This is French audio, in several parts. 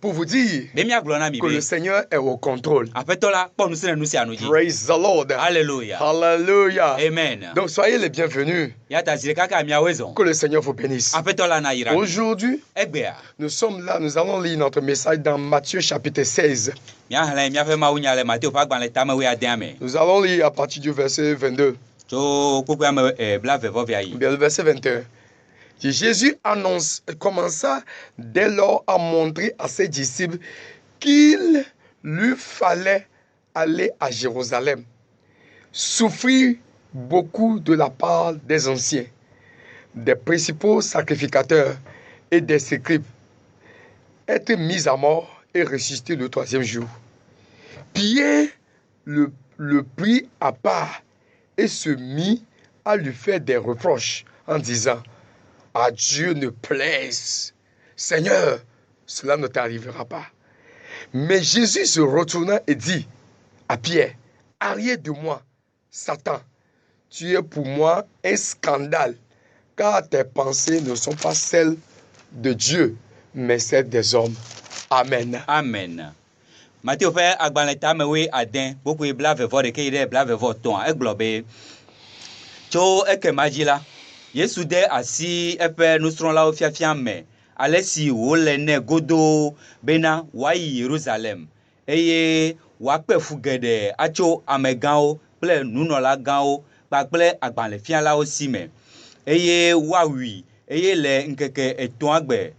Pour vous dire que le Seigneur est au contrôle. Praise the Lord. Alléluia. Hallelujah. Amen. Donc soyez les bienvenus. Que le Seigneur vous bénisse. Aujourd'hui, nous sommes là, nous allons lire notre message dans Matthieu chapitre 16. Nous allons lire à partir du verset 22. Bien le verset 21. Jésus commença dès lors à montrer à ses disciples qu'il lui fallait aller à Jérusalem, souffrir beaucoup de la part des anciens, des principaux sacrificateurs et des scribes, être mis à mort et ressusciter le troisième jour. Pierre le prit à part et se mit à lui faire des reproches en disant: à Dieu ne plaise, Seigneur, cela ne t'arrivera pas. Mais Jésus se retourna et dit à Pierre: arrière de moi, Satan, tu es pour moi un scandale, car tes pensées ne sont pas celles de Dieu, mais celles des hommes. Amen. Amen. Matthieu fait agbaneta mewe aden beaucoup blave vore ke ide blave voton e globe cho ekemajila Yesu de asi epe nusron la ofiafia me alesi wo le ne godo bena wa Jerusalem eye wa pe fugede acho amegao ple nunola gao pa ple agbanlefia la osi me eye wa wi eye le nkeke eton agbe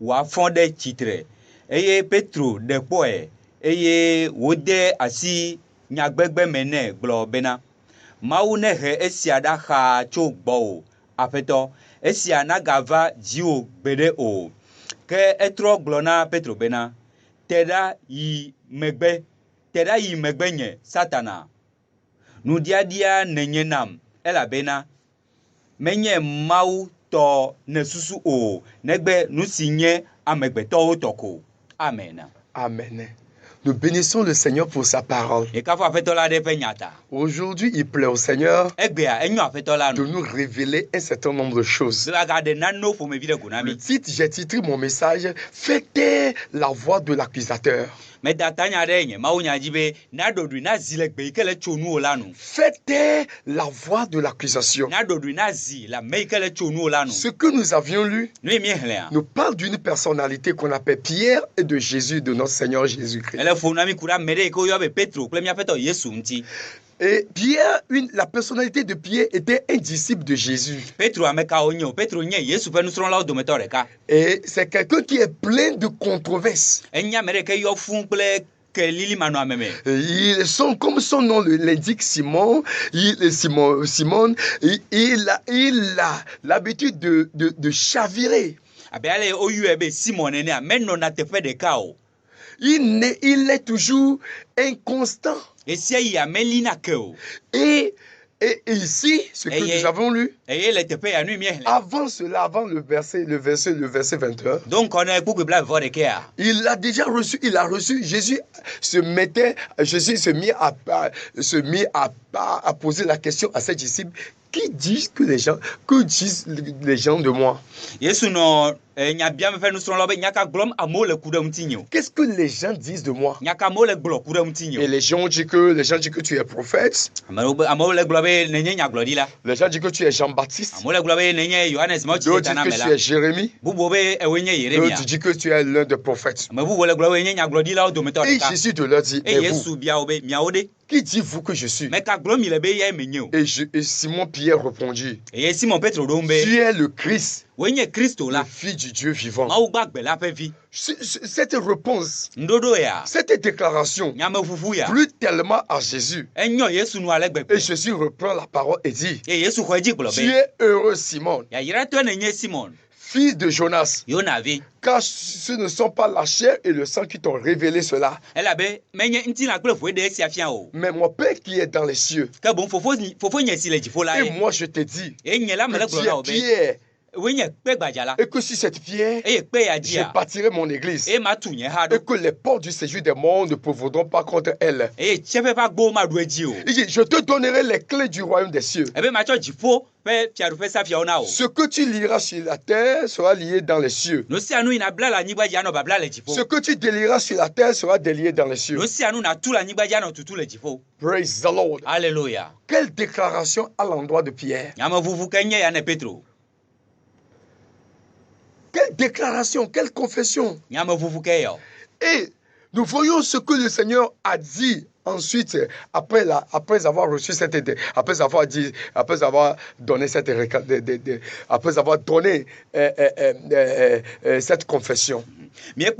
wa fonde titre eye Petro de poe eye wode asi nyagbegbe mene glo bena mawu ne he esia da kha cho gbo afeto esia na gava jiwo gbede o ke etro glo na Petro bena teda yi megbe nye Satana nudiadia nenye nam elabena menye mawu to nesusu o negbe nusinye amegbeto toko. Amen. Amen. Nous bénissons le Seigneur pour sa parole. Aujourd'hui, il plaît au Seigneur de nous révéler un certain nombre de choses. Le titre, j'ai titré mon message: faites taire la voix de l'accusateur. Faites taire la voix de l'accusation. Ce que nous avions lu nous parle d'une personnalité qu'on appelle Pierre et de Jésus, de notre Seigneur Jésus-Christ. Et Pierre, la personnalité de Pierre était un disciple de Jésus. Et c'est quelqu'un qui est plein de controverses. Comme son nom l'indique, Simon, il a l'habitude de chavirer. Il est toujours inconstant. Et ici, ce que nous avons lu, avant cela, avant le verset 21, il a déjà reçu, Jésus se mit à poser la question à ses disciples: que disent les gens de moi? Qu'est-ce que les gens disent de moi? Et les gens disent que tu es prophète. Les gens disent que tu es Jean-Baptiste. D'autres disent que tu es Jérémie. D'autres disent que tu es l'un des prophètes. Et Jésus de leur dit: et vous, qui dites-vous que je suis? Et Simon Pierre répondit: tu es le Christ, le Fils du Dieu vivant. Cette réponse, cette déclaration plut tellement à Jésus. Et Jésus reprend la parole et dit: tu es heureux, Simon, fils de Jonas, car ce ne sont pas la chair et le sang qui t'ont révélé cela, mais mon Père qui est dans les cieux. Et moi je te dis que tu es Pierre, Et que sur cette pierre, je bâtirai mon église. Et que les portes du séjour des morts ne pourront pas contre elle. Il dit, je te donnerai les clés du royaume des cieux. Ce que tu liras sur la terre sera lié dans les cieux. Ce que tu délieras sur la terre sera délié dans les cieux. Praise the Lord. Alléluia. Quelle déclaration à l'endroit de Pierre. Quelle déclaration, quelle confession. Et nous voyons ce que le Seigneur a dit ensuite, après avoir reçu cette idée, après avoir donné cette confession. Tu es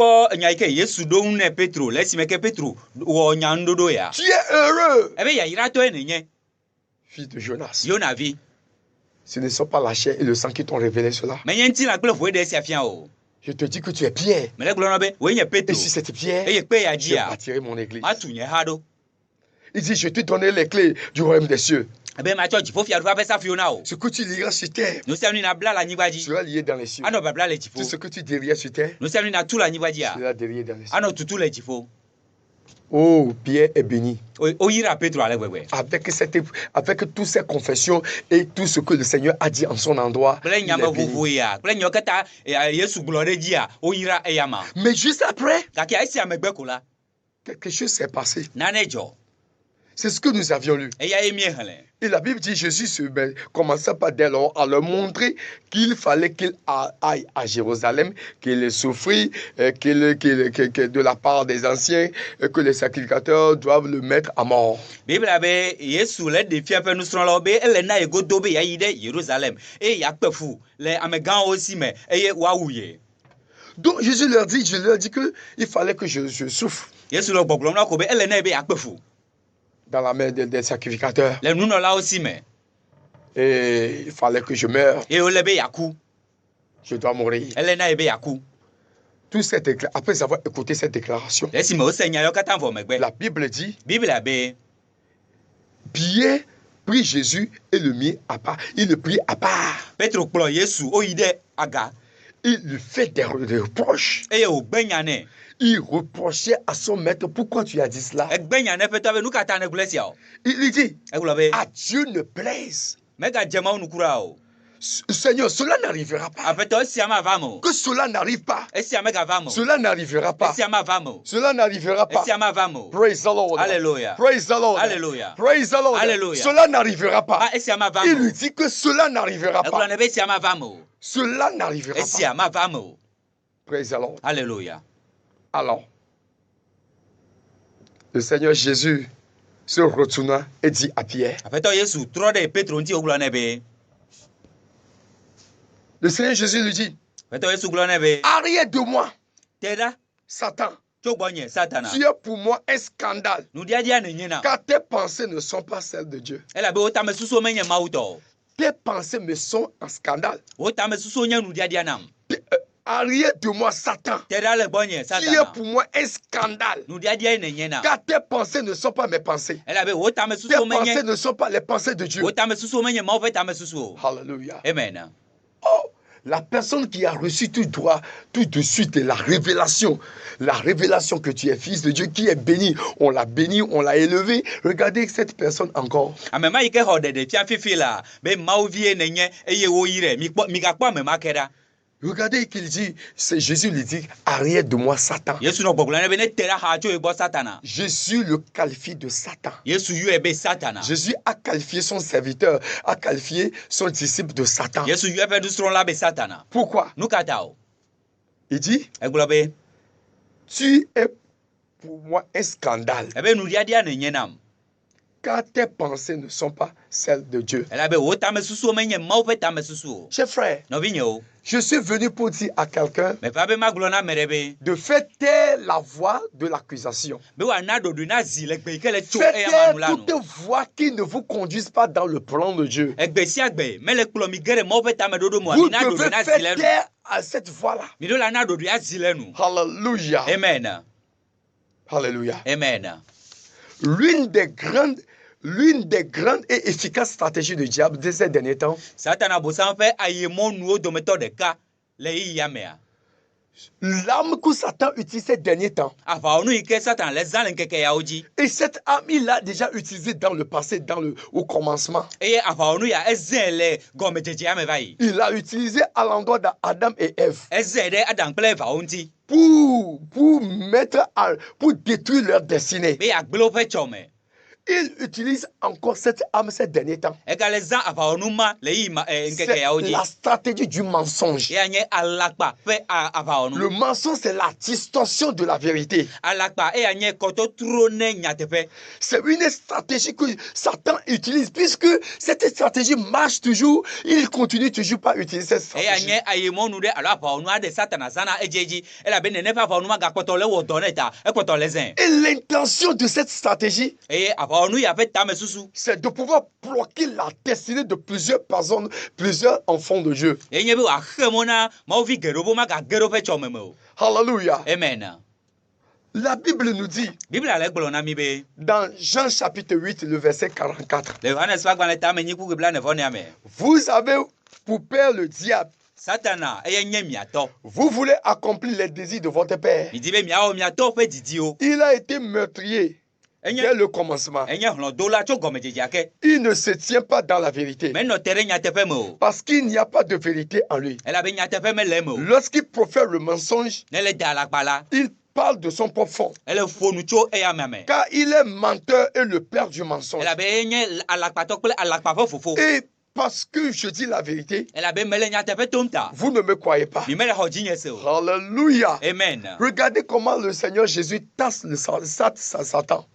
heureux, fils de Jonas. Ce ne sont pas la chair et le sang qui t'ont révélé cela. Je te dis que tu es Pierre. Et sur cette pierre, je bâtirai mon église. Il dit, je te donnerai les clés du royaume des cieux. Ce que tu liras sur terre sera lié dans les cieux. Tout ce que tu délieras sur terre sera délié dans les cieux. Oh, Pierre est béni. Avec toutes ces confessions et tout ce que le Seigneur a dit en son endroit, il est béni. Mais juste après, quelque chose s'est passé. C'est ce que nous avions lu. Et la Bible dit, Jésus commença par dès lors à leur montrer qu'il fallait qu'il aille à Jérusalem, qu'il souffrit, de la part des anciens, que les sacrificateurs doivent le mettre à mort. Donc Jésus leur dit, qu'il fallait que je souffre dans la main des sacrificateurs. Et il fallait que je meure. Je dois mourir. Après avoir écouté cette déclaration, la Bible dit, Pierre prit Jésus et le mit à part. Il le prit à part. Il lui fait des reproches. Il reprochait à son maître, pourquoi tu as dit cela? Il lui dit, à Dieu ne plaise. Seigneur, cela n'arrivera pas. Que cela n'arrive pas. Cela n'arrivera pas. Cela n'arrivera pas. Praise the Lord. Alléluia. Praise the Lord. Alléluia. Praise the Lord. Alléluia. Cela n'arrivera pas. Il lui dit que cela n'arrivera pas. Cela n'arrivera pas. Praise the Lord. Alléluia. Alors, le Seigneur Jésus se retourna et dit à Pierre. Le Seigneur Jésus lui dit, arrière de moi, Satan. Tu es pour moi un scandale, car tes pensées ne sont pas celles de Dieu. Tes pensées me sont un scandale. Arrière de moi, Satan. Tu es pour moi un scandale, car tes pensées ne sont pas mes pensées. Tes pensées ne sont pas les pensées de Dieu. Alléluia. Amen. Oh, la personne qui a reçu tout de suite la révélation que tu es fils de Dieu, qui est béni, on l'a élevé. Regardez cette personne encore. Regardez qu'il dit, c'est Jésus lui dit, arrière de moi Satan. Jésus le qualifie de Satan. Jésus a qualifié son serviteur, a qualifié son disciple de Satan. Pourquoi? Il dit, tu es pour moi un scandale, car tes pensées ne sont pas celles de Dieu. Chers frères, je suis venu pour dire à quelqu'un de faire taire la voix de l'accusation. Faites taire toute voix qui ne vous conduise pas dans le plan de Dieu. Vous devez faire taire à cette voix-là. Alléluia. Amen. Alléluia. Amen. L'une des grandes l'une des grandes et efficaces stratégies du diable de ces derniers temps, l'arme que Satan utilise ces derniers temps, et cette arme, il l'a déjà utilisée dans le passé, au commencement. Il l'a utilisé à l'endroit d'Adam et Ève pour détruire leur destinée. Il utilise encore cette arme ces derniers temps. C'est la stratégie du mensonge. Le mensonge, c'est la distorsion de la vérité. C'est une stratégie que Satan utilise. Puisque cette stratégie marche toujours, il continue toujours par utiliser cette stratégie. Et l'intention de cette stratégie, c'est de pouvoir bloquer la destinée de plusieurs personnes, plusieurs enfants de Dieu. Hallelujah. Amen. La Bible nous dit, dans Jean chapitre 8, le verset 44, vous avez pour père le diable. Vous voulez accomplir les désirs de votre père. Il a été meurtrier dès le commencement. Il ne se tient pas dans la vérité, parce qu'il n'y a pas de vérité en lui. Lorsqu'il profère le mensonge, il parle de son propre fond, car il est menteur et le père du mensonge. Et parce que je dis la vérité, vous ne me croyez pas. Alléluia. Amen. Regardez comment le Seigneur Jésus tasse le Satan.